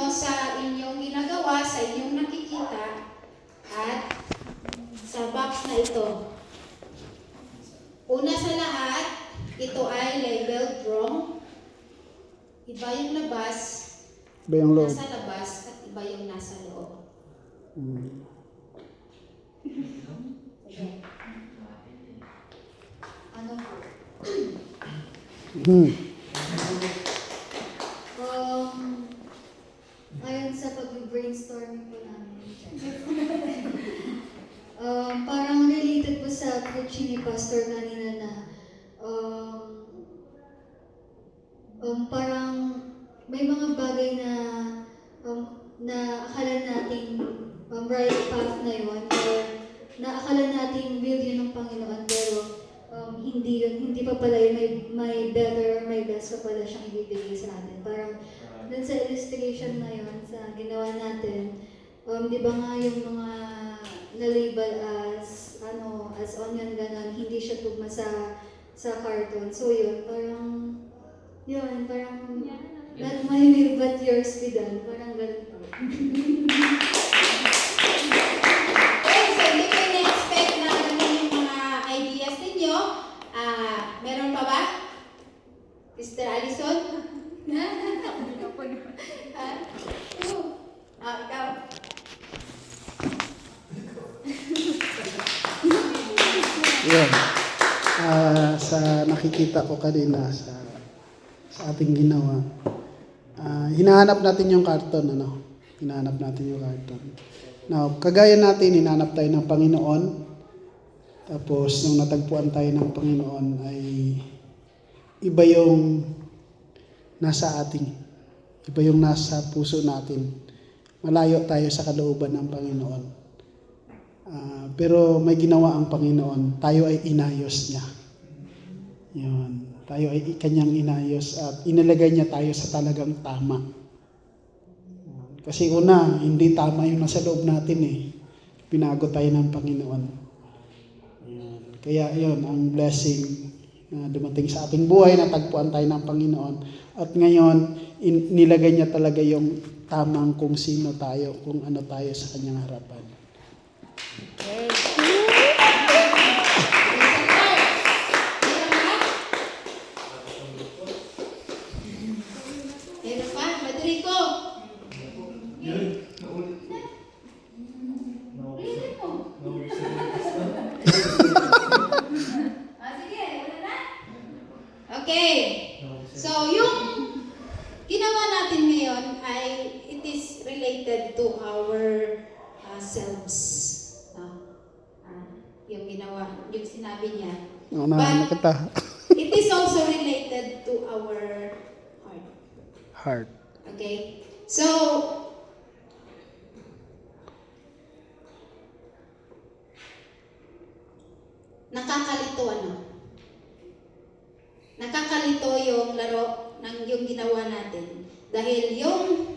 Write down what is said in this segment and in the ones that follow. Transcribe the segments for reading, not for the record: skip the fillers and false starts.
ninyo sa inyong ginagawa, sa inyong nakikita, at sa box na ito. Una sa lahat, ito ay labeled wrong. Iba yung labas, Iba yung loob. nasa labas, at iba yung nasa loob. Sige. Ano po? Ayon sa pag-brainstorming po namin. Parang related po sa preaching ni Pastor kanina na parang may mga bagay na na akala nating right path na yun or na akala nating will yun ng Panginoon pero hindi pa pala yun, may better, may best pa pala siyang ibibigay sa atin. Parang dun sa illustration na yun, sa ginawa natin, di ba nga yung mga na-label as onion ganon, hindi siya tugma sa carton. So yun, parang not my will but yours be done. Parang ganun po. Okay, so hindi ko na-expect na ganun yung mga ideas ninyo. Meron pa ba? Mr. Allison? Ikaw. Yan. Sa nakikita ko kanina sa ating ginawa, hinahanap natin yung karton, Hinahanap natin yung karton. Now, kagaya natin, hinahanap tayo ng Panginoon. Tapos, nung natagpuan tayo ng Panginoon, ay iba yung nasa ating. Iba yung nasa puso natin. Malayo tayo sa kalooban ng Panginoon. Pero may ginawa ang Panginoon. Tayo ay inayos niya. Yun. Tayo ay kanyang inayos at inilagay niya tayo sa talagang tama. Kasi una, hindi tama yung nasa loob natin Pinago tayo ng Panginoon. Yun. Kaya yun, ang blessing na dumating sa ating buhay, natagpuan tayo ng Panginoon. At ngayon, nilagay niya talaga yung tamang kung sino tayo, kung ano tayo sa kanyang harapan. Meron pa? Madrico. Ulitin mo. Sige, wala na. Okay. So, yung ginawa natin ngayon ay it is related to our selves. Yung ginawa, yung sinabi niya. Unahan na kita. It is also related to our heart. Heart. Okay? So, nakakalito Nakakalito yung laro ng yung ginawa natin. Dahil yung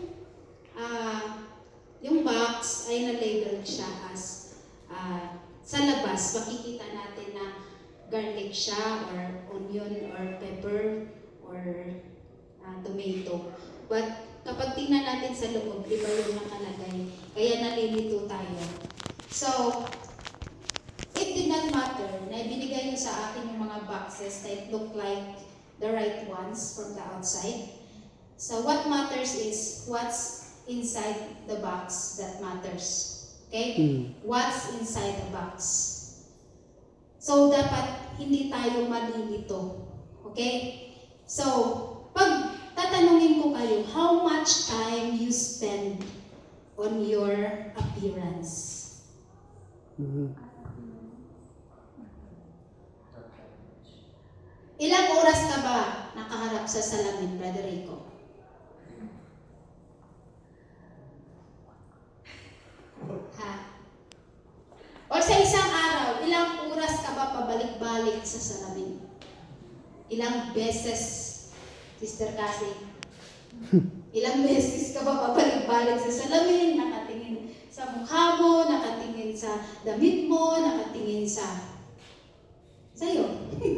box ay na-labeled siya as sa labas, makikita natin na garlic siya or onion or pepper or tomato. But kapag tingnan natin sa loob, iba yung nakalagay. Kaya nalilito tayo. So, it did not matter na ibinigay niyo sa akin yung mga boxes that look like the right ones from the outside. So what matters is what's inside the box that matters. Okay? What's inside the box. So dapat hindi tayo malilito. Okay? So, pag tatanungin ko kayo, how much time you spend on your appearance? Ilang oras ka ba nakaharap sa salamin, Brother Rico? Ha? O sa isang araw, ilang oras ka ba pabalik-balik sa salamin? Ilang beses, Sister Cassie? Ilang beses ka ba pabalik-balik sa salamin, nakatingin sa mukha mo, nakatingin sa damit mo, nakatingin sa sa'yo.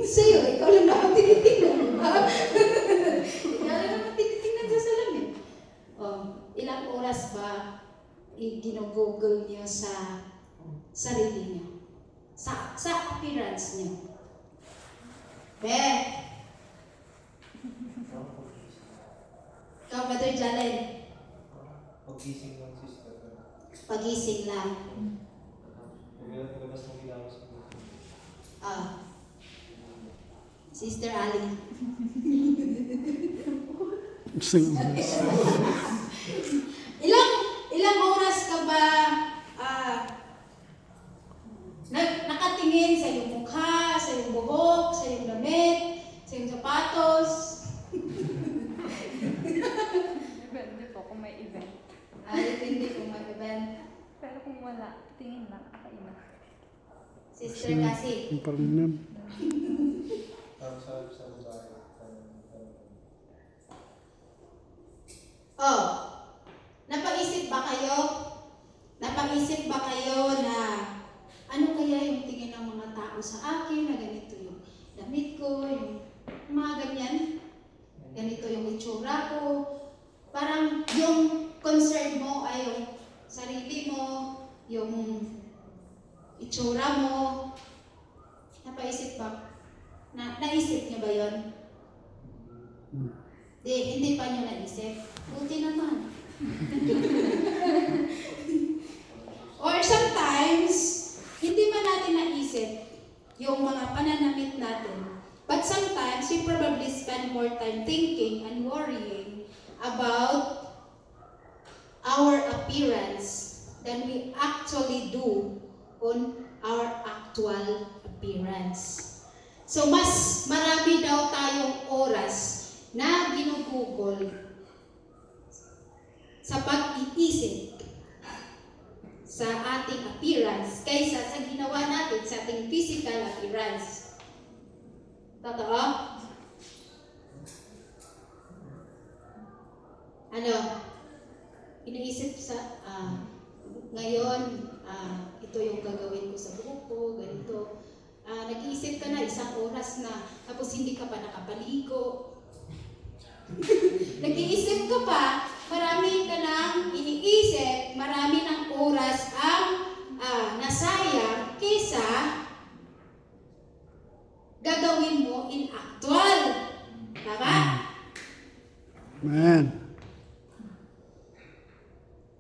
Sa'yo, ikaw lang naman tinitingnan. Ikaw lang naman tinitingnan sa salamin. Ilang oras ba ginugugol niyo sa sarili niyo? Sa appearance niyo? Ikaw, Brother Jalen? Pag-gising ng sister. Pagising lang. Pag-labas ng ilaw sa buhay. Sister Ali. Ilang oras ka ba nakatingin sa iyong mukha, sa iyong buhok, sa iyong damit, sa iyong sapatos? Depende po kung may event. Depende kung may event. Pero kung wala, tingin lang, kakaina. Sister kasi. Parang yun. Parang sa babae. Oh, napaisip ba kayo? Napaisip ba kayo na ano kaya yung tingin ng mga tao sa akin na ganito yung damit ko, yung mga ganyan? Ganito yung itsura ko. Parang yung concern mo ay yung sarili mo, yung itsura mo. Napaisip ba? Naisip niyo ba yun? Hindi pa niyo naisip. Buti naman. Or sometimes, hindi man natin naisip yung mga pananamit natin. But sometimes, we probably spend more time thinking and worrying about our appearance than we actually do on our actual appearance. So, mas marami daw tayong oras na ginugugol sa pag-iisip sa ating appearance kaysa sa ginawa natin sa ating physical appearance. Totoo? Ano? Iniisip sa ngayon, ito yung gagawin ko sa buhok ko, ganito. Nag-iisip ka na isang oras na tapos hindi ka pa nakapaligo. Nag-iisip ka pa, marami ka nang iniisip, marami ng oras ang nasayang kaysa gagawin mo in actual. Tama? Man.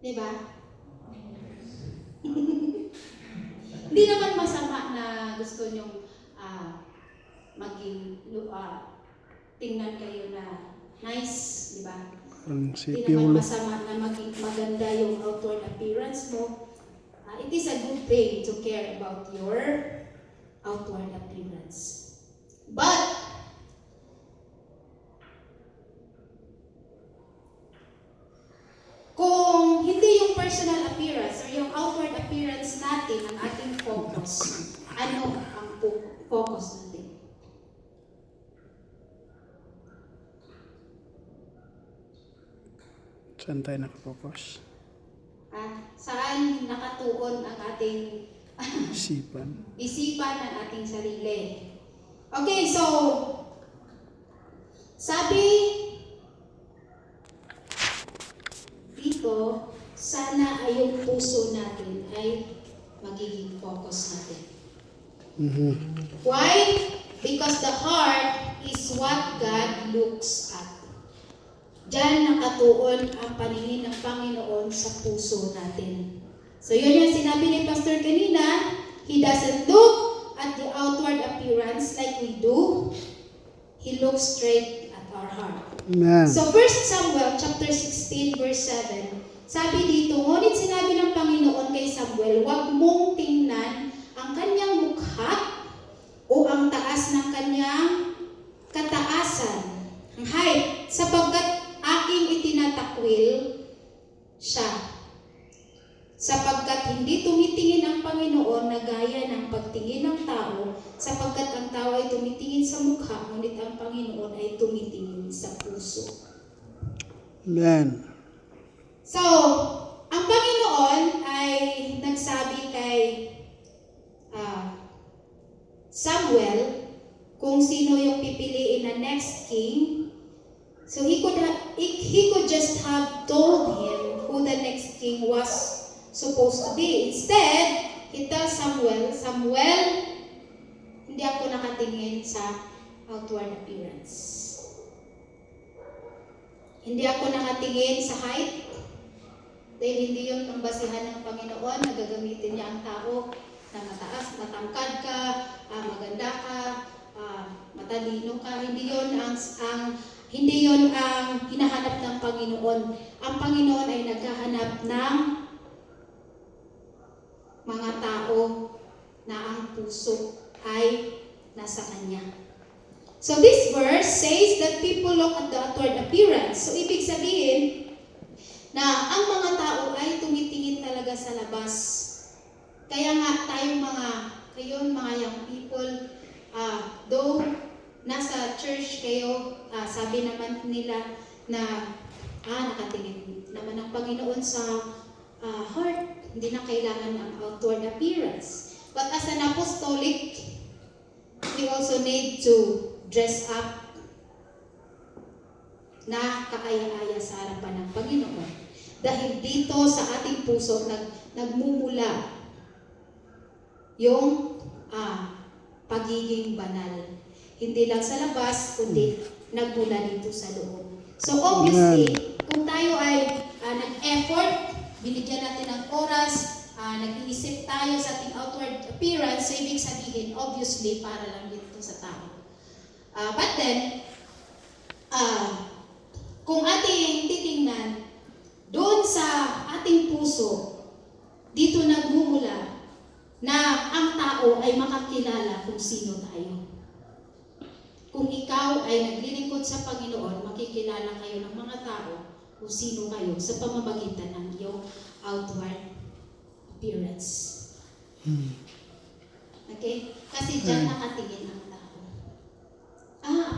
Diba? Hindi naman masama na gusto nyong maging tingnan kayo na nice, di ba? Parang si Hindi Piolo. naman masama na maging maganda yung outward appearance mo. It is a good thing to care about your outward appearance. But, kung hindi yung personal appearance or yung outward appearance natin ang ating focus, ano ang focus natin? Saan tayo nakapokus? Saan nakatuon ang ating Isipan. isipan ng ating sarili? Okay, so, sabi dito, sana ay yung puso natin ay magiging focus natin. Mhm. Why? Because the heart is what God looks at. Diyan nakatuon ang paningin ng Panginoon sa puso natin. So yun yung sinabi ni Pastor kanina, He doesn't look at the outward appearance like we do. He looks straight at our heart. Amen. So 1 Samuel chapter 16 verse 7, sabi dito, ngunit sinabi ng Panginoon kay Samuel, huwag mong tingnan ang kanyang mukha o ang taas ng kanyang kataasan, ang height, sapagkat aking itinatakwil siya. Sapagkat hindi tumitingin ang Panginoon na gaya ng pagtingin ng tao, sapagkat ang tao ay tumitingin sa mukha, ngunit ang Panginoon ay tumitingin sa puso. Amen. So, ang Panginoon ay nagsabi kay Samuel kung sino yung pipiliin na next king. So he could just have told him who the king was supposed to be. Instead, he tells Samuel, hindi ako nakatingin sa outward appearance. Hindi ako nakatingin sa height, dahil hindi yun ang basihan ng Panginoon na gagamitin niya ang tao na mataas, matangkad ka, maganda ka, matalino ka. Hindi yun ang hinahanap ng Panginoon. Ang Panginoon ay naghahanap ng mga tao na ang puso ay nasa Kanya. So this verse says that people look at the outward appearance. So ibig sabihin na ang mga tao ay tumitingin talaga sa labas. Kaya nga tayong mga young people, though nasa church kayo, sabi naman nila na nakatingin naman ang Panginoon sa heart. Hindi na kailangan ng outward appearance. But as an apostolic, we also need to dress up na kaaya-aya sa harapan ng Panginoon. Dahil dito sa ating puso nagmumula yung pagiging banal. Hindi lang sa labas, kundi nagmula dito sa loob. So obviously, kung tayo ay nag-effort, binigyan natin ng oras, nag-iisip tayo sa ating outward appearance, so ibig sabihin, obviously, para lang dito sa tao. But then, kung ating titingnan, doon sa ating puso, dito nagmumula na ang tao ay makakilala kung sino tayo. Kung ikaw ay naglilingkod sa Panginoon, makikilala kayo ng mga tao kung sino kayo sa pamamagitan ng iyong outward appearance. Okay? Kasi dyan nakatingin ang tao.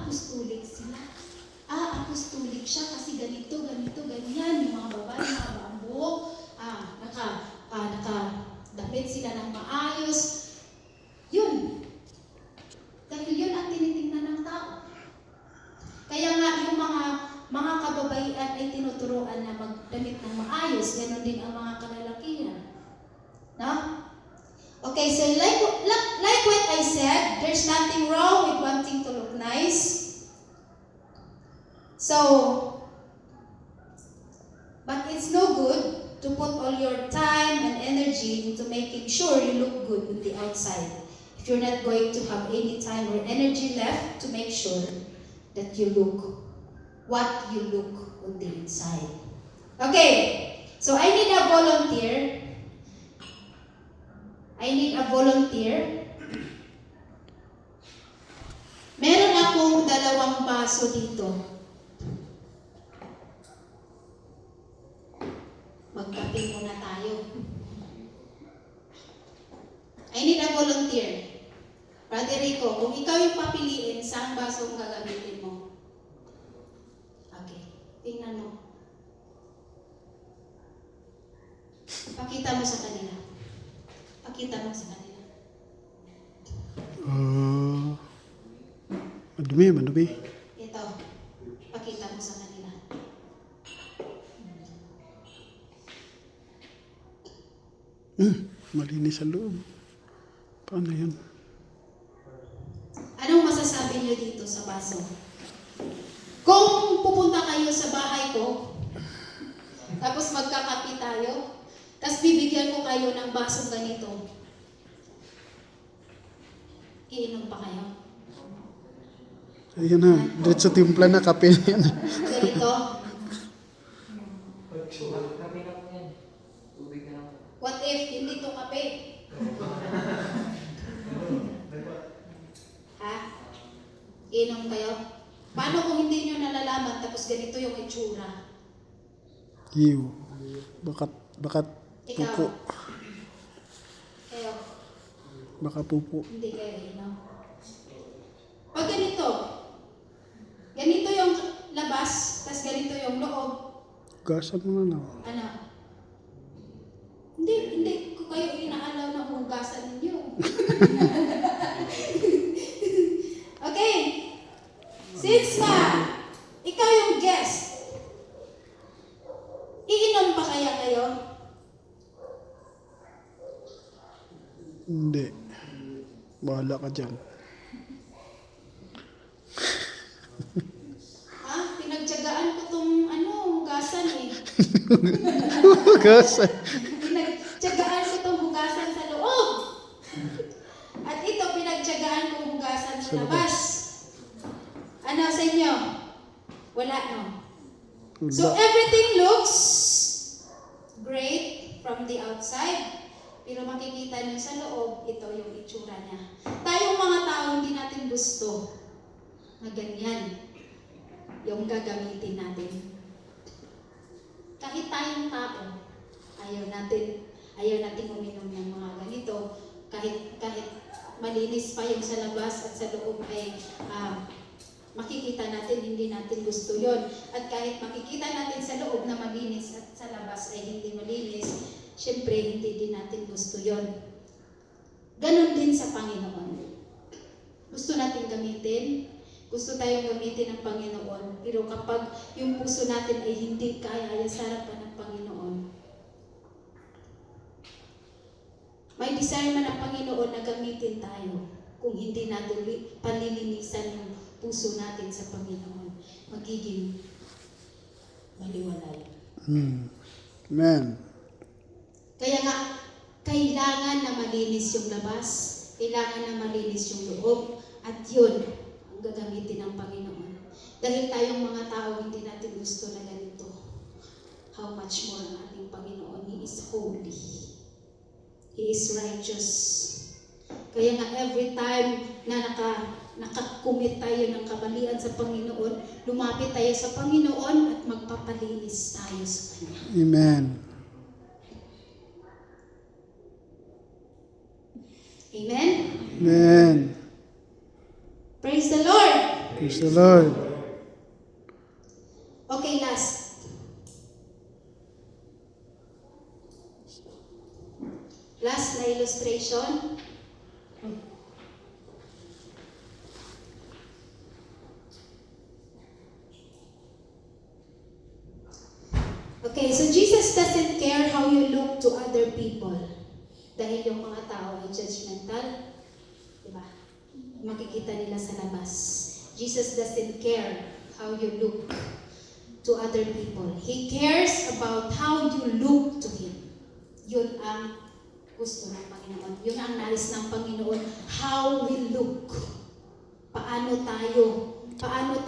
Apostolic sila. Apostolic siya kasi ganito, ganyan. Yung mga babae, mga baambok, nakadapit sila ng maayos. Yun. Dahil yun ang tinitingnan ng tao. Kaya nga yung mga kababaihan ay tinuturuan na magdamit ng maayos. Ganon din ang mga kalalakihan. No? Okay, so like what I said, there's nothing wrong with wanting to look nice. So, but it's no good to put all your time and energy into making sure you look good on the outside. If you're not going to have any time or energy left to make sure that you look what you look on the inside. Okay, so I need a volunteer. Meron akong 2 baso dito. Magkape muna tayo. I need a volunteer. Brother Rico, kung ikaw yung papiliin, saan baso ang gagamitin mo? Okay, tingnan mo. Pakita mo sa kanila. Madumi. Ito, pakita mo sa kanila. Malinis sa loob. Paano yun? Anong masasabi niyo dito sa baso? Kung pupunta kayo sa bahay ko, tapos magkakape tayo, tapos bibigyan ko kayo ng baso ganito, iinom pa kayo? Ayan na, diretso timpla na kape na yan. Ganito? Kami na po yan. Tubig na lang. What if hindi to kape? Ha? Inom kayo? Paano kung hindi nyo nalalaman tapos ganito yung itsura? Ew. Bakat Ikaw? pupo. Kayo? Baka pupo. Hindi kayo inom. Pag ganito yung labas, tapos ganito yung loob, Gasan mo na lang. ano? Hindi ko kayo inaalaw na hugasan ninyo. Okay. Since ikaw yung guest, iinom pa kaya kayo? Hindi. Bahala ka dyan. Pinagtiyagaan ko tong hugasan eh. Kasi, Pinagtiyagaan ko tong hugasan sa loob. At ito, pinagtiyagaan kong hugasan sa labas. Ano sa inyo? Wala, no? So, everything looks great from the outside. Pero makikita niyo sa loob, ito yung itsura niya. Tayong mga tao, hindi natin gusto na ganyan yung gagamitin natin. Kahit tayong tao, ayaw natin uminom ng mga ganito. Kahit malinis pa yung sa labas at sa loob ay makikita natin, hindi natin gusto yon. At kahit makikita natin sa loob na malinis at sa labas ay hindi malinis, syempre hindi din natin gusto yon. Ganon din sa Panginoon. Gusto natin gamitin, gusto tayong gamitin ng Panginoon, pero kapag yung puso natin ay hindi kaya sa harapan ng Panginoon, may desire man ang Panginoon na gamitin tayo. Kung hindi natin palilinisan yung puso natin sa Panginoon, magiging maliwalay. Amen. Kaya nga, kailangan na malinis yung labas, kailangan na malinis yung loob, at yun ang gagamitin ng Panginoon. Dahil tayong mga tao, hindi natin gusto na ganito. How much more ang ating Panginoon? He is holy. He is righteous. Kaya nga every time na nakakumit tayo ng kamalian sa Panginoon, lumapit tayo sa Panginoon at magpapalinis tayo sa Kanya. Amen. Amen? Amen. Praise the Lord! Praise the Lord. Okay, last. Last na illustration. Okay, so Jesus doesn't care how you look to other people. Dahil yung mga tao ay judgmental, di ba? Makikita nila sa labas. Jesus doesn't care how you look to other people. He cares about how you look to Him. Yun ang gusto ng Panginoon. Yun ang nais ng Panginoon. How we look. Paano tayo? Paano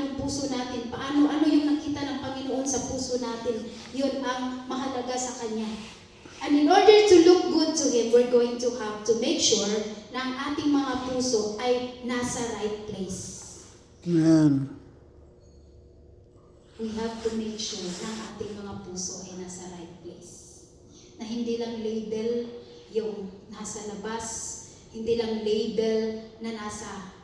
yung puso natin? Ano yung nakita ng Panginoon sa puso natin? Yun ang mahalaga sa Kanya. And in order to look good to Him, we're going to have to make sure na ang ating mga puso ay nasa right place. Amen. We have to make sure na ang ating mga puso ay nasa right place. Na hindi lang label yung nasa labas, hindi lang label na nasa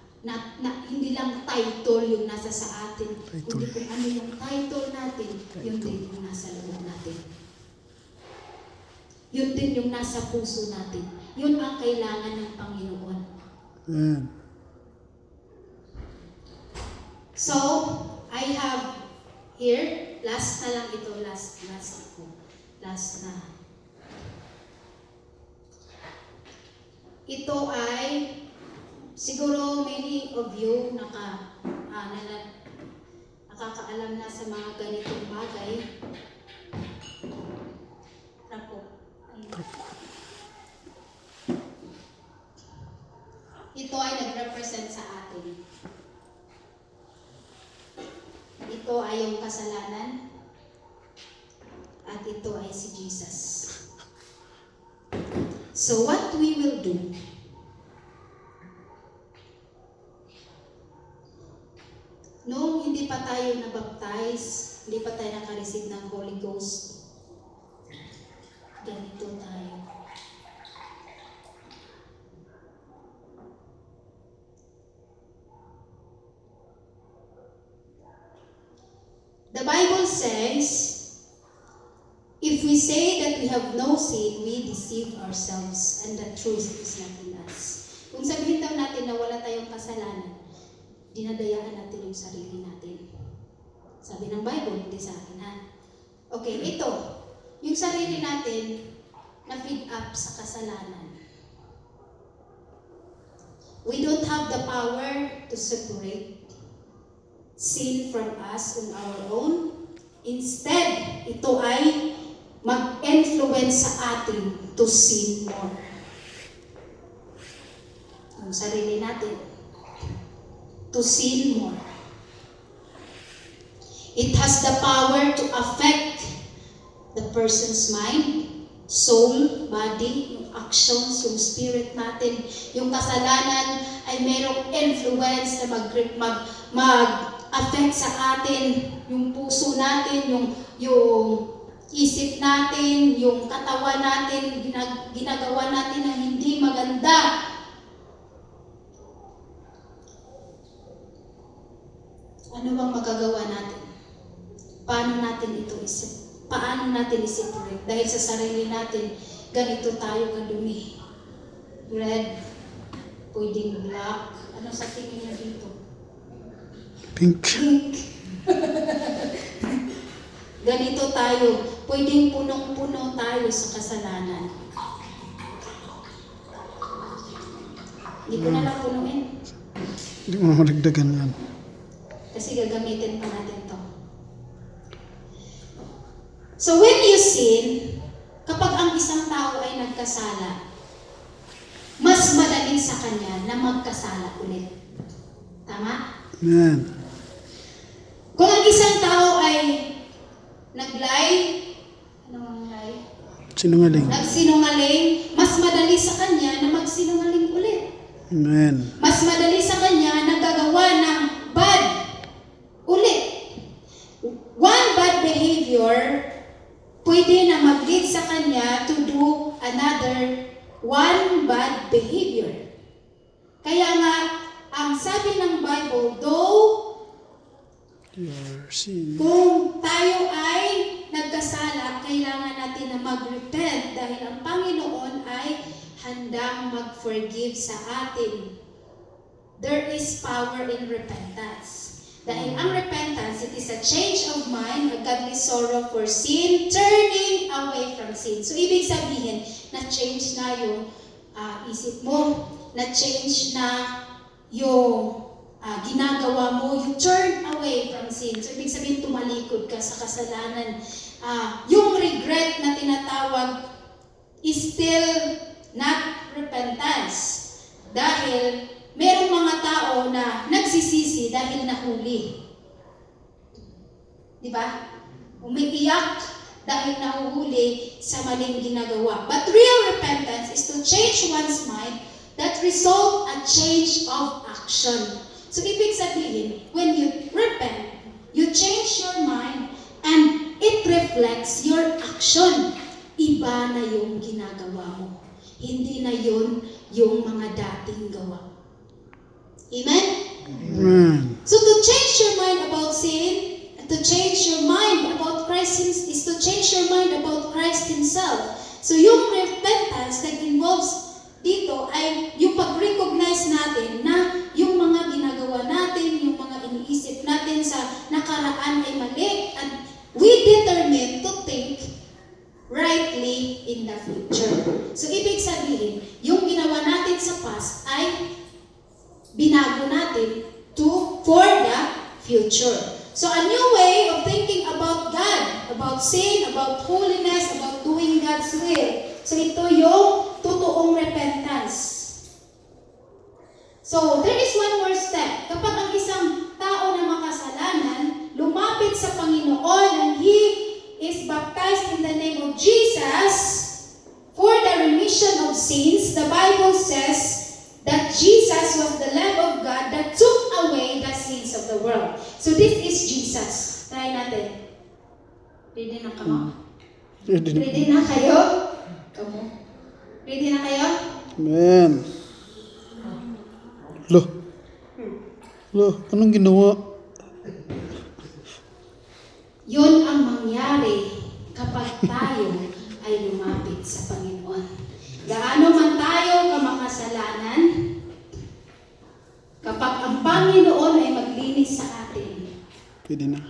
hindi lang title yung nasa sa atin, kundi kung ano yung title natin, yun din yung nasa loob natin. Yun din yung nasa puso natin. Yun ang kailangan ng Panginoon. Amen. So, I have here, last na lang ito, last na. Ito ay, siguro many of you nakakaalam na sa mga ganitong bagay. Rapo. Ito ay nag-represent sa atin. Ito ay yung kasalanan. At ito ay si Jesus. So what we will do, noong hindi pa tayo nabaptize, hindi pa tayo nakareceive ng Holy Ghost, ganito tayo. The Bible says, if we say that we have no sin, we deceive ourselves and the truth is not in us. Kung sabihin daw natin na wala tayong kasalanan, dinadayaan natin yung sarili natin. Sabi ng Bible, hindi sa akin ha. Okay, ito. Yung sarili natin na feed up sa kasalanan. We don't have the power to separate sin from us on our own. Instead, ito ay mag-influence sa atin to sin more. Ang sarili natin. To sin more. It has the power to affect the person's mind, soul, body, yung actions, yung spirit natin. Yung kasalanan ay merong influence na mag-affect sa atin, yung puso natin, yung isip natin, yung katawan natin, ginagawa natin na hindi maganda. Ano bang magagawa natin? Paano natin i-separate? Dahil sa sarili natin, ganito tayo kadumi. Red, pwedeng black. Ano sa tingin niya dito? Pink. Pink. Ganito tayo. Pwedeng punong-puno tayo sa kasalanan. Hindi ko na lang punuin. Hindi mo maragdagan yan. Kasi gagamitin pa natin to. So when you sin, kapag ang isang tao ay nagkasala, mas madali sa kanya na magkasala ulit. Tama? Amen. Kung ang isang tao ay nag-lie, ano ang lie? Sinungaling. Nagsinungaling, mas madali sa kanya na magsinungaling ulit. Amen. Mas madali sa kanya na gagawa ng bad ulit. One bad behavior pwede na mag-lead sa kanya to do another one bad behavior. Kaya nga, ang sabi ng Bible, though Your sin. kung tayo ay nagkasala, kailangan natin na mag-repent dahil ang Panginoon ay handang mag-forgive sa atin. There is power in repentance. Dahil ang repentance, it is a change of mind, a godly sorrow for sin, turning away from sin. So, ibig sabihin, na-change na yung isip mo, na-change na yung ginagawa mo, you turn away from sin. So, ibig sabihin, tumalikod ka sa kasalanan. Yung regret na tinatawag is still not repentance. Dahil merong mga tao na nagsisisi dahil nahuli. Di ba? Umiiyak dahil nahuhuli sa maling ginagawa. But real repentance is to change one's mind that result a change of action. So, ibig sabihin, when you repent, you change your mind and it reflects your action. Iba na yung ginagawa mo. Hindi na yun yung mga dating gawa. Amen? Amen. So to change your mind about sin, to change your mind about Christ is to change your mind about Christ Himself. So yung repentance that involves dito ay yung pag-recognize natin na yung mga ginagawa natin, yung mga iniisip natin sa nakaraan ay mali, and we determine to think rightly in the future. So ibig sabihin, yung ginawa natin sa past ay binago natin for the future. So a new way of thinking about God, about sin, about holiness, about doing God's will. So ito yung totoong repentance. So there is one more step. Kapag ang isang tao na makasalanan, lumapit sa Panginoon and he is baptized in the name of Jesus for the remission of sins, the Bible says that Jesus was the Lamb of God that took away the sins of the world. So this is Jesus. Try natin. Ready na kamo? Ready na kayo? Kamo? Ready na kayo? Amen. Lo, anong ginawa? Yun ang mangyari kapag tayo ay lumapit sa Panginoon. Gaano man tayo kamakasalanan, kapag ang Panginoon ay maglinis sa atin, Pwede na.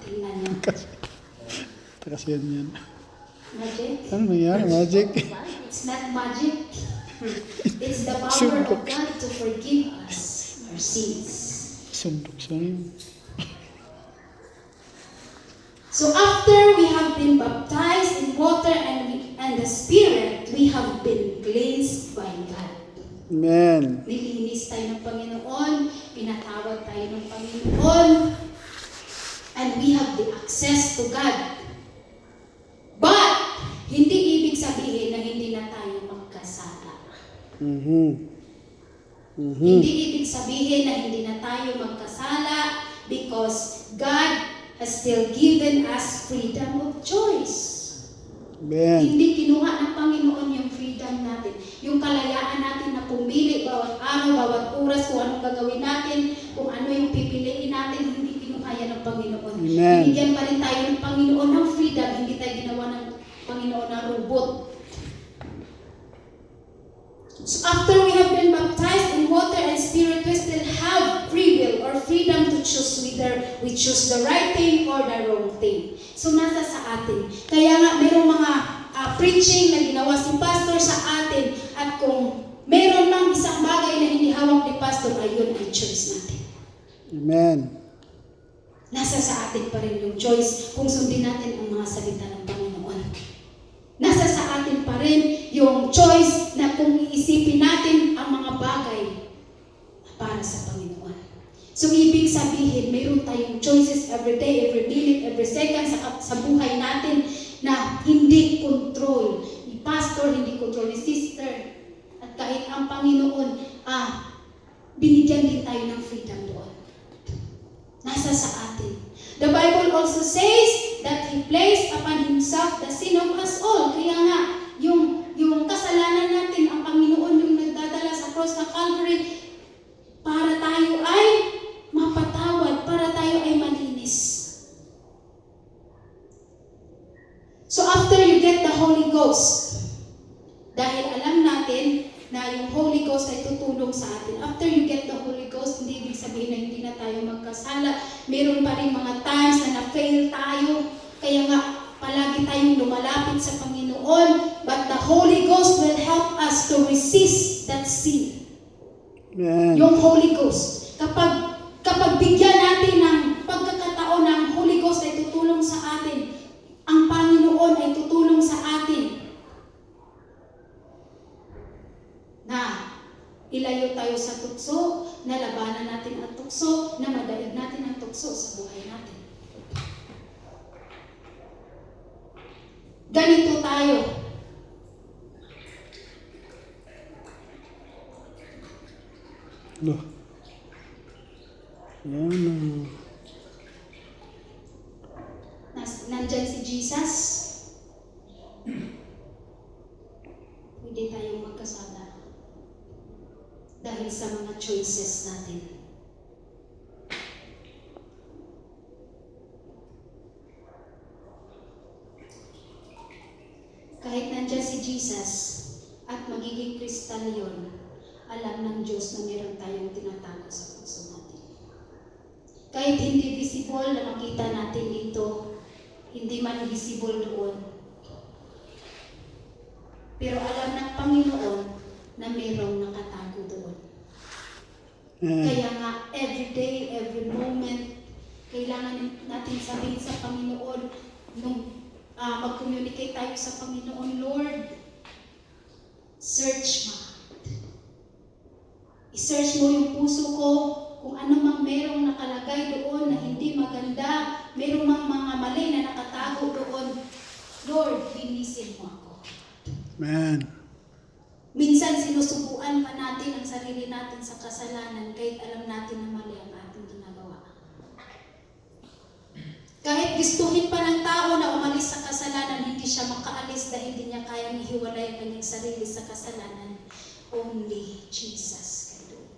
tingnan niyo. Kasi yan. Magic? Ano nangyari? Magic? It's not magic. It's the power of God to forgive us our sins. Sundok siya. So after we have been baptized in water and the Spirit, we have been cleansed by God. Amen. Nilinis tayo ng Panginoon, pinatawad tayo ng Panginoon, and we have the access to God. But, hindi ibig sabihin na hindi na tayo magkasala. Hindi ibig sabihin na hindi na tayo magkasala because God has still given us freedom of choice. Amen. Hindi kinuha ng Panginoon yung freedom natin. Yung kalayaan natin na pumili bawat araw, bawat oras, kung anong gagawin natin, kung ano yung pipiliin natin, hindi kinuha yan ng Panginoon. Amen. Binigyan pa rin tayo ng Panginoon ng freedom, hindi tayo ginawa ng Panginoon ng robot. So after we have been baptized in water and Spirit, we still have free will or freedom to choose whether we choose the right thing or the wrong thing. So nasa sa atin. Kaya nga mayroong mga preaching na ginawa si pastor sa atin at kung mayroon mang isang bagay na hindi hawak ni pastor, ayun ang choice natin. Amen. Nasa sa atin pa rin yung choice kung sundin natin ang mga salita ng Panginoon. Nasa sa atin pa rin yung choice na kung iisipin natin ang mga bagay para sa Panginoon. So, ibig sabihin, mayroon tayong choices every day, every minute, every second sa buhay natin na hindi control ni pastor, hindi control ni sister. At kahit ang Panginoon, binigyan din tayo ng freedom doon. Nasa sa atin. The Bible also says that He placed upon Himself the sin of us all. Kaya nga, yung kasalanan natin, ang Panginoon yung nagdadala sa cross ng Calvary para tayo ay mapatawad, para tayo ay malinis. So after you get the Holy Ghost, dahil alam natin na yung Holy Ghost ay tutulong sa atin. After you get the Holy Ghost, hindi ibig sabihin na hindi na tayo magkasala. Meron pa rin mga times na na-fail tayo. Kaya nga, palagi tayong lumalapit sa Panginoon. But the Holy Ghost will help us to resist that sin. Amen. Yung Holy Ghost. Kapag bigyan natin ng pagkakataon na ang Holy Ghost ay tutulong sa atin, ang Panginoon ay tutulong sa atin na ilayo tayo sa tukso, na labanan natin ang tukso, na madaig natin ang tukso sa buhay natin. Ganito tayo. Loh. Yan. Nandyan si Jesus. Pwede tayong magkasala dahil sa mga choices natin. Kahit nandyan si Jesus at magiging kristal yun, alam ng Diyos na meron tayong tinatago sa puso natin. Kahit hindi visible na makita natin dito, hindi man visible doon. Pero alam ng Panginoon na mayroong nakatago doon. Kaya nga, every day, every moment, kailangan natin sabihin sa Panginoon, nung mag-communicate tayo sa Panginoon, Lord, search mo. I-search mo yung puso ko, kung ano mang merong nakalagay doon na hindi maganda, merong mga mali na nakatago doon, Lord, linisin mo ako. Amen. Minsan sinusubuan pa natin ang sarili natin sa kasalanan kahit alam natin na mali ang ating ginagawa. Kahit gustuhin pa ng tao na umalis sa kasalanan, hindi siya makaalis dahil hindi niya kayang ihiwalay ang kanyang sarili sa kasalanan. Only Jesus can do it.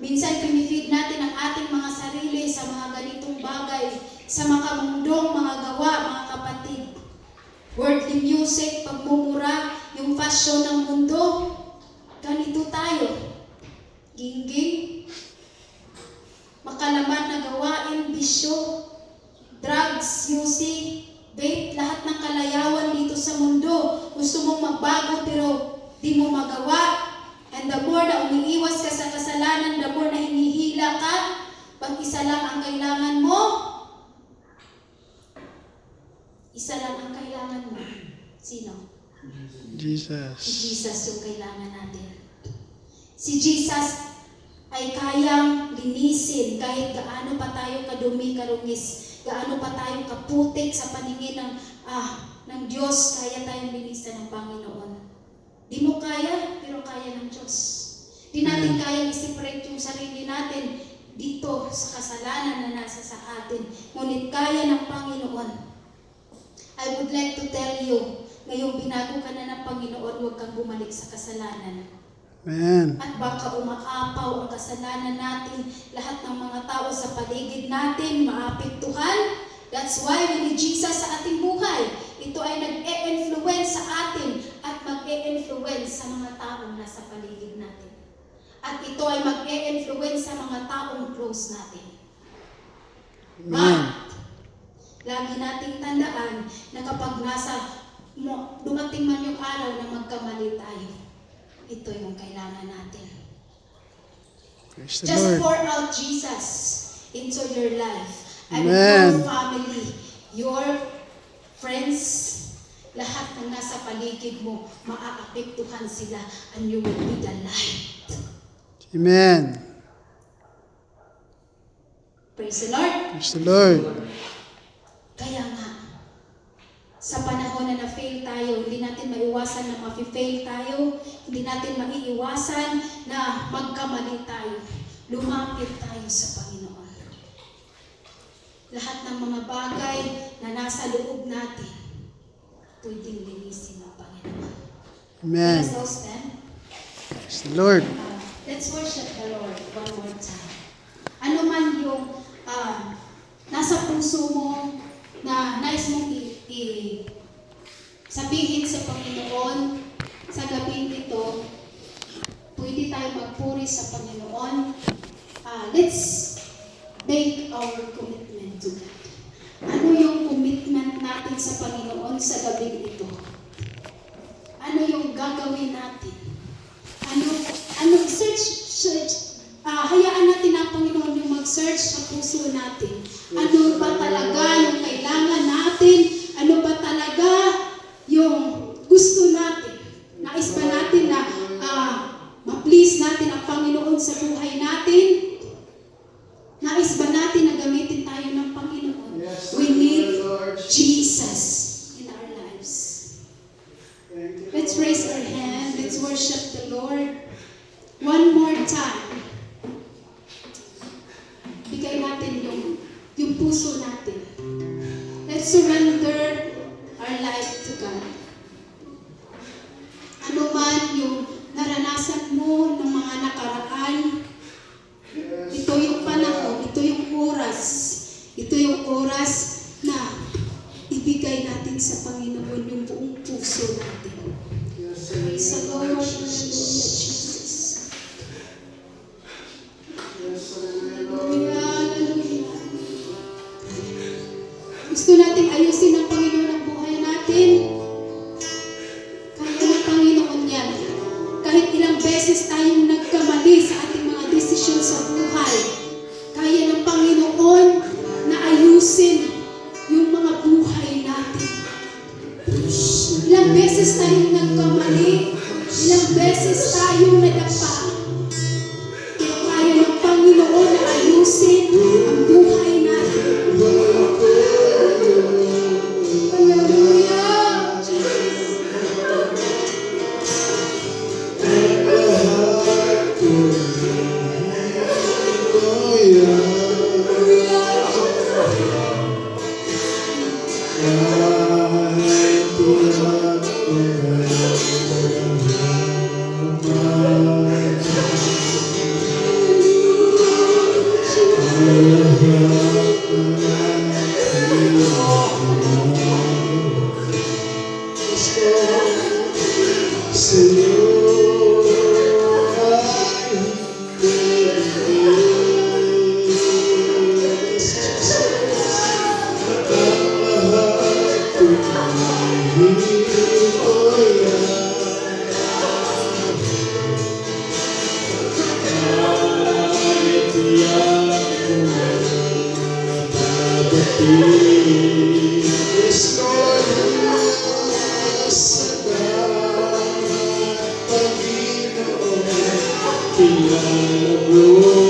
Minsan pinifeed natin ang ating mga sarili sa mga ganitong bagay, sa makamundong mga gawa, mga kapatid. Worldly music, pagmumura, yung fashion ng mundo. Ganito tayo. Gingging, makalaman na gawain, bisyo, drugs, music, vape, lahat ng kalayawan dito sa mundo. di mo magawa. And the more na umiiwas ka sa kasalanan, the more na hinihila ka, pag isa lang ang kailangan mo, isa lang ang kailangan mo. Sino? Si Jesus. Jesus yung kailangan natin. Si Jesus ay kayang linisin kahit gaano pa tayo kadumi, karungis, gaano pa tayo kaputik sa paningin ng Diyos, kaya tayong linisan ng Panginoon. Di mo kaya, pero kaya ng Diyos. Di natin kayang i-separate yung sarili natin dito sa kasalanan na nasa sa atin. Ngunit kaya ng Panginoon. I would like to tell you, ngayong binago ka na ng Panginoon, huwag kang bumalik sa kasalanan. Amen. At baka umaapaw ang kasalanan natin, lahat ng mga tao sa paligid natin, maapektuhan. That's why we need Jesus sa ating buhay. Ito ay nag-e-influence sa atin at mag-e-influence sa mga taong nasa paligid natin. At ito ay mag-e-influence sa mga taong close natin. Amen. Lagi nating tandaan na kapag dumating man yung araw na magkamali tayo, ito yung kailangan natin. Praise the Just Lord. pour out Jesus into your life. And Amen. your family, your friends, lahat ng nasa paligid mo, maaapektuhan sila and you will be the light. Amen. Praise the Lord. Praise the Lord. Kaya nga, sa panahon na na-fail tayo, hindi natin maiwasan na ma-fail tayo, hindi natin maiiwasan na magkamali tayo. Lumapit tayo sa Panginoon. Lahat ng mga bagay na nasa loob natin, pwedeng linisin ng Panginoon. Amen. Let us all stand. Praise the Lord. Let's worship the Lord one more time. Ano man yung nasa puso mo na nais mong sabihin sa Panginoon sa gabing ito, pwede tayo magpuri sa Panginoon. Let's make our commitment to God. Ano yung commitment natin sa Panginoon sa gabing ito? Ano yung gagawin natin? Hayaan natin ang Panginoon yung mag-search sa puso natin. Ano ba talaga yung kailangan natin? Ano ba talaga yung gusto natin? Nais ba natin na ma-please natin ang Panginoon sa buhay natin? Nais ba natin na gamitin tayo ng Panginoon? We need Jesus in our lives. Let's raise our hand. Let's worship the Lord. One more time. Bigay natin yung puso natin. Let's surrender our life to God. Ano man yung naranasan mo ng mga nakaraan, ito yung panahon, ito yung oras na ibigay natin sa Panginoon yung buong puso natin. Praise the Lord. Hallelujah, Jesus. Hallelujah, hallelujah. Gusto natin ayusin ng Panginoon ang buhay natin. Kaya ng Panginoon yan. Kahit ilang beses tayong nagkamali sa ating mga desisyon sa buhay, kaya ng Panginoon na ayusin yung mga buhay natin. Ilang beses tayong nagkamali, ilang beses tayong nadapa. Pero kaya ng Panginoon na ayusin ang buhay natin. Hallelujah! Hallelujah. Yes, Lord, salamat, Panginoon, pinalabot.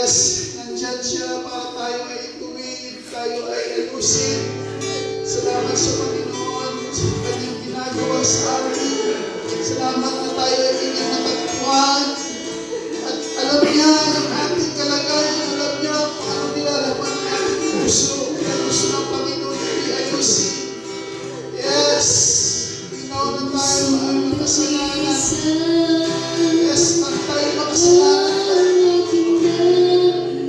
Yes, nandyan siya para tayo ay ituwid, tayo ay ayusin. Salamat sa Panginoon sa kanyang ginagawa sa atin. Salamat na tayo ay kanyang natagpuan. At alam niya ang ating kalagayan, alam niya kung ano nilalaman ng ating puso. Kaya gusto ng Panginoon na i-ayusin. Yes, ikaw na tayo ang makasalanan. Yes, ang tayo makasalanan.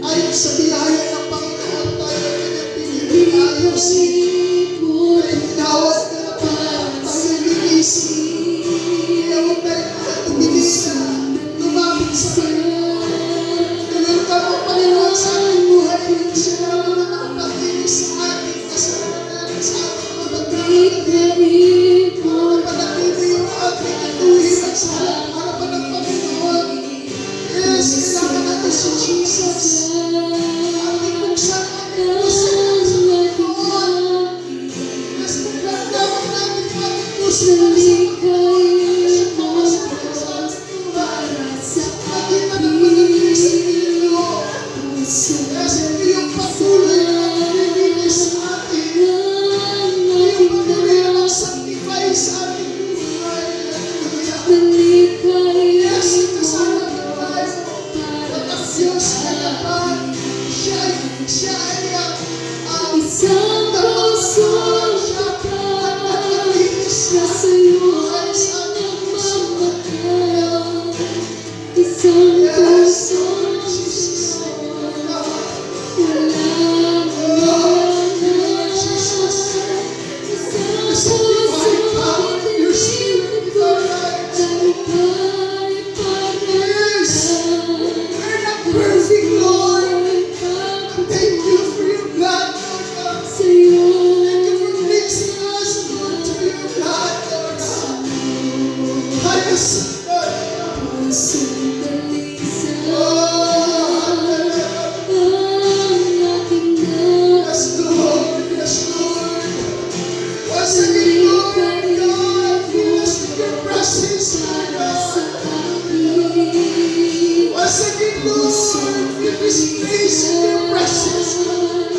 Ayon sa biyaya ng Panginoon, tayo ay kanyang pinili ayusin. Tayo tinawad na para tayo linisin. Kaya huwag tayo tumilisan. Lumapit sa Panginoon. Ngayon ka mo, Panginoon, sa ating buhay. Siya naman ang nakapagdinig sa ating kasalanan, sa ating mga pagkakamali. Panatili yung ating ituhin at sa harapan ng Panginoon. Yes, kailangan natin si Jesus. Ating buksan, ating puso sa Panginoon. Yes, nagdamag natin yung ating puso sa Panginoon. Kasi pumasok sa ating buhay. Ating manapagiging sa Panginoon. Yes, iyong patuloy na maglilinis sa atin. Iyong patuloy na mag-sanctify sa ating buhay. Hallelujah. Yes, kasama ko tayo. At ang Diyos na lahat, siya ay isang puso. Siya ang naglinis na sa buhay sa ating puso. Yes, Lord Jesus. Yes, Lord. Yes, Lord. Once again, Lord God, fill us with your presence, Lord God. Once again, Lord, fill this place with your presence, Lord.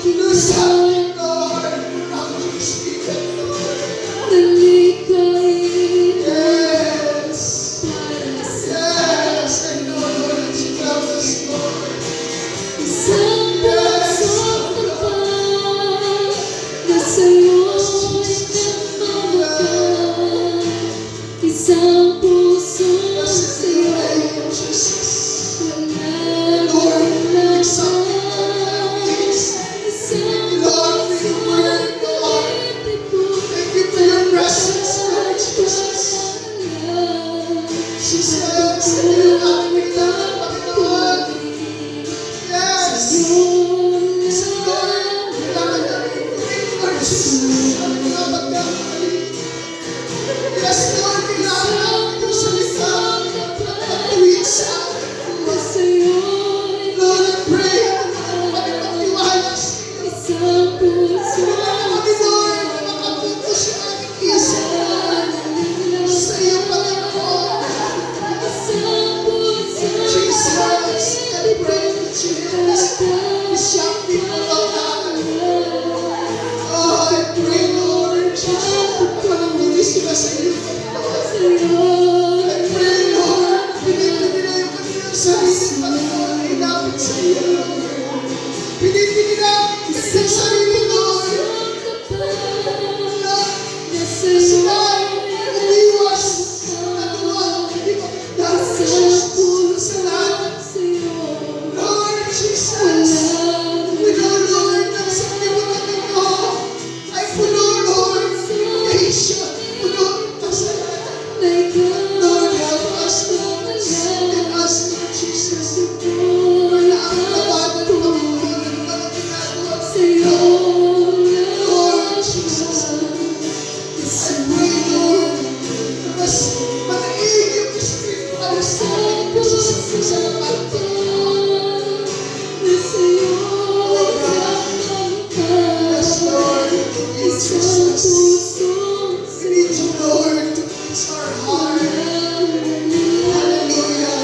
Do something, Lord. Out of your spirit, Lord. Yes. Yes, I know, Lord, that you love us, Lord. Isang puso Blessed be your name, Jesus. wala Lord, lang exalt peace. Lord, for your word, Lord. Thank you for your presence, Lord Jesus. Jesus, ito yung aming kailangan, Panginoon. Yes. Yes, Lord, kailangan namin ituloy, Lord Jesus, sa aming mga pagkakamali. Yes, Lord, kailangan namin yung salita at patuwid sa aming buhay. Lord, I pray na kami magtiwala sa iyo. Kailangan kami, Lord, na makaputos yung aming isip, Lord, sa iyo, Panginoon. Jesus, I pray that you help us. These young people, Lord God. Oh, I pray, Lord, Jesus, manamilis sila sa iyo, Panginoon. I pray, Lord, pinitin nila yung kanilang sarili, Panginoon, ay lapit sa iyo, Lord. Pinitin nila ang kanilang sarili, Lord. Na sila ay umiwas na tuwag, hindi magandang Jesus sa lahat. Lord Jesus, we know, Lord, na sa liwanag mo ay puno, Lord, temptation, puno ng kasalanan. Lord, help us, Lord, and us, Lord Jesus. Lord, na ang labanan, Panginoon, ng mga ginagawa mo. Lord Jesus, I pray, Lord, na mas manaig yung Espiritu sa amin kasi sa lahat, Panginoon. Yes, Lord, we need Jesus. We need you, Lord, to fix our heart. Hallelujah.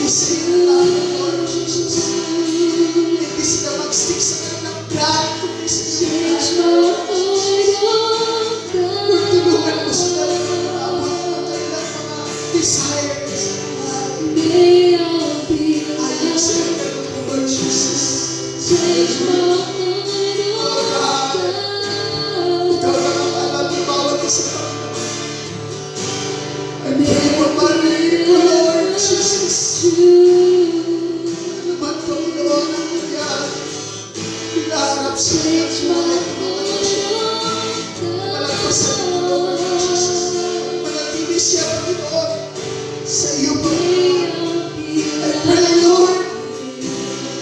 Hindi sila Lord Jesus. Hindi sila mag-stick sa kanilang plan, kundi sa iyong plan. Lord, tulungan mo sila na mag-abot ng kanilang mga desires. Ayon sa iyo, Lord Jesus. Oh God, ikaw lang ang alam ng bawat isa pa. I pray for Marie, Lord Jesus. Ano man, Panginoon, ang nangyari? Hinaharap siya at mga malagpasan mo, Lord Jesus. Manatili siya, Panginoon, sa iyo, Panginoon. I pray, Lord,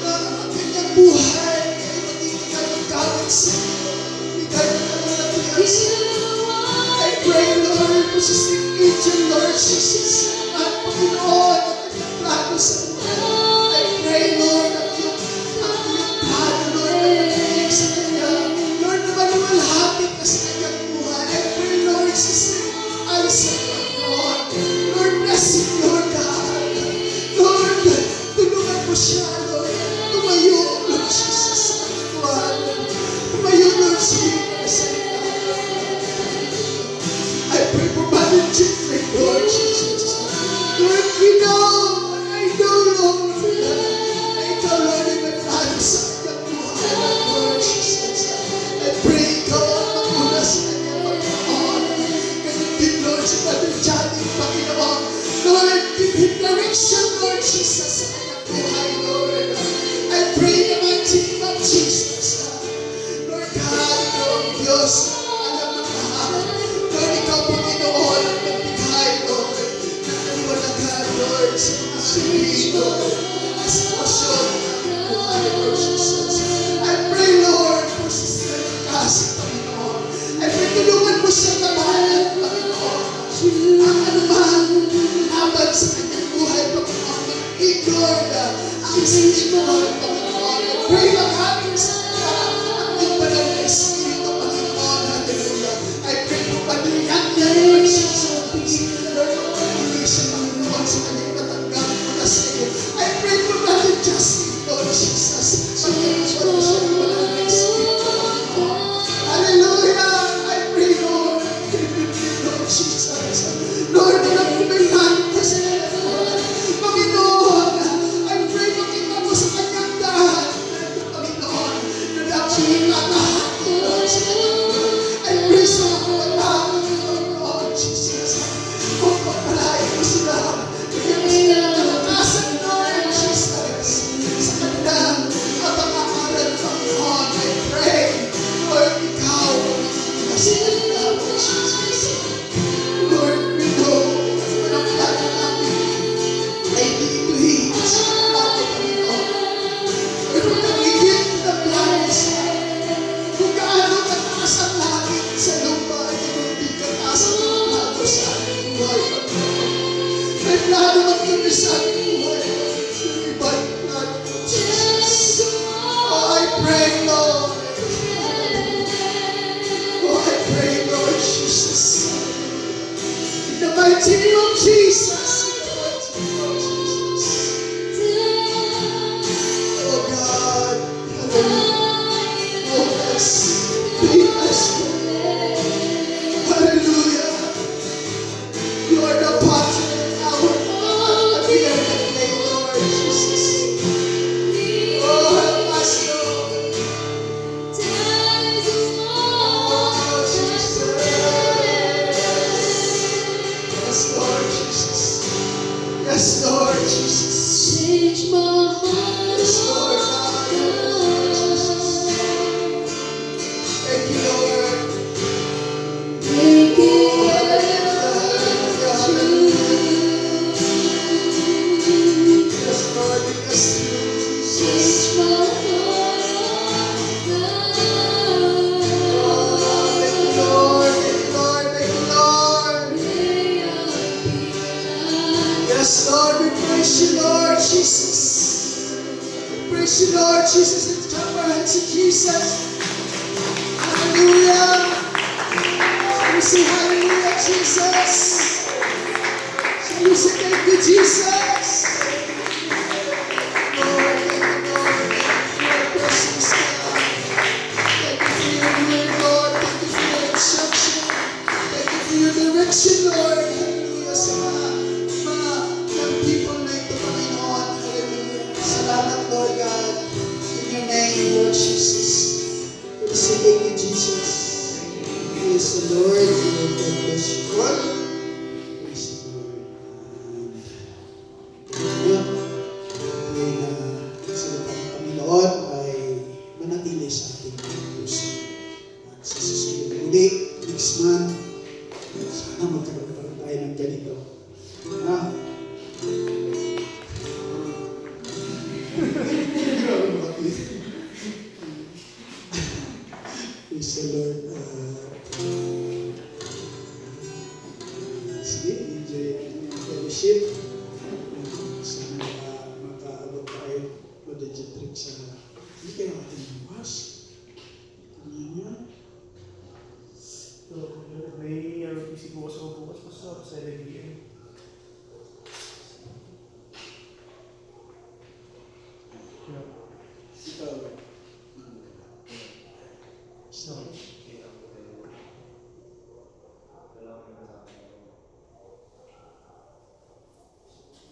na ang kanyang buhay ay magiging gamit sa iyo. Bigay mo na manatili sa iyo. I pray, Lord, for Sister Angel, Lord Jesus. At Panginoon, ang kanyang plano sa buhay. I pray, Lord, ang iyong plano, Lord, na magiging sa kanya. Lord, na maluwalhati ka sa kanyang buhay. I pray, Lord, Sister Alison, Panginoon. Lord, bless him, Lord God. Lord, tulungan mo siya, Lord. Tumayo, Lord Jesus, sa kanyang buhay. Tumayo, Lord, sa iyong salita. I pray for Mother Jeffrey, Lord Jesus. Lord, we know, and I know, Lord, na ikaw, Lord, ay may plano sa kanyang buhay, Lord Jesus. I pray ikaw ang magmula sa kanyang Panginoon. Ganun din, Lord, si Mother Johnny, Panginoon. Lord, give him direction, Lord Jesus, sa kanyang buhay, Lord. I pray in the mighty name of Jesus. Lord God, ikaw ang Diyos, alam ng lahat. Lord, ikaw, Panginoon, ang magbigay, Lord, ng kaliwanagan, Lord, sa mga sinigo, sa sitwasyon ng buhay, Lord Jesus. I pray, Lord, for Sister Cassie, Panginoon. I pray, tulungan mo siya labanan, Panginoon. Ang anumang laban sa kanyang buhay, Panginoon, mag-ignore ang sinigo, Panginoon. I pray, labanan sa kanya ang iyong banal na Espiritu, Panginoon. Hallelujah. I pray for paniriyan niya, Lord Jesus. Lord, magpapili siya, Panginoon, sa kanyang katanggap mula sa iyo. I pray for Brother Justin, Lord Jesus. Pagkakaswala siya ng banal na Espiritu, Panginoon. Hallelujah. I pray, Lord, Lord Jesus. Lord, na may langit ka sa kanyang buhay. Panginoon, I pray, makita mo sa kanyang daan. Panginoon, na dapat ikatahan mo, Lord, sa kanyang buhay. I pray sa mga kapatid, Panginoon, Jesus. Kung pagpalain mo sila, bigyan mo sila ng kalakasan, Lord Jesus. Sa kanilang pag-aaral, Panginoon, I pray, Lord, ikaw ang magiging sa kanila, Lord Jesus. Lord, we know, ang plano namin ay hindi ito hihit sa plano, Panginoon. Pero nagigit na plano sa amin. Kung gaano kataas ang langit sa lupa, ay hindi kataas ang plano sa aming buhay, Panginoon. May plano man kami sa aming buhay, yung ibang plano, Jesus. Oh, I pray, Lord. Oh, I pray, Lord Jesus. In the mighty name of Jesus. In the mighty name of Jesus. Oh God. Hallelujah. Oh, bless. Be blessed. Hallelujah. You are the potter and our God. We are the clay, Lord Jesus. Oh, help us, Lord. Oh, Jesus. Yes, Lord Jesus. Yes, Lord Jesus. Change my heart. Yes, Lord God. Thank you, Lord. Make Oh, it hallelujah, hallelujah. Yes, Lord, because you, Jesus. change my Oh, heart. thank you, Lord. Thank you, Lord. Thank you, Lord. May I be alive. Yes, Lord, we praise you, Lord Jesus. We praise you, Lord Jesus. Let's clap our hands to Jesus. Hallelujah. Shall we say hallelujah, Jesus? Shall we say thank you, Jesus?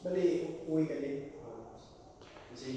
Bali, uwi ka din. Kasi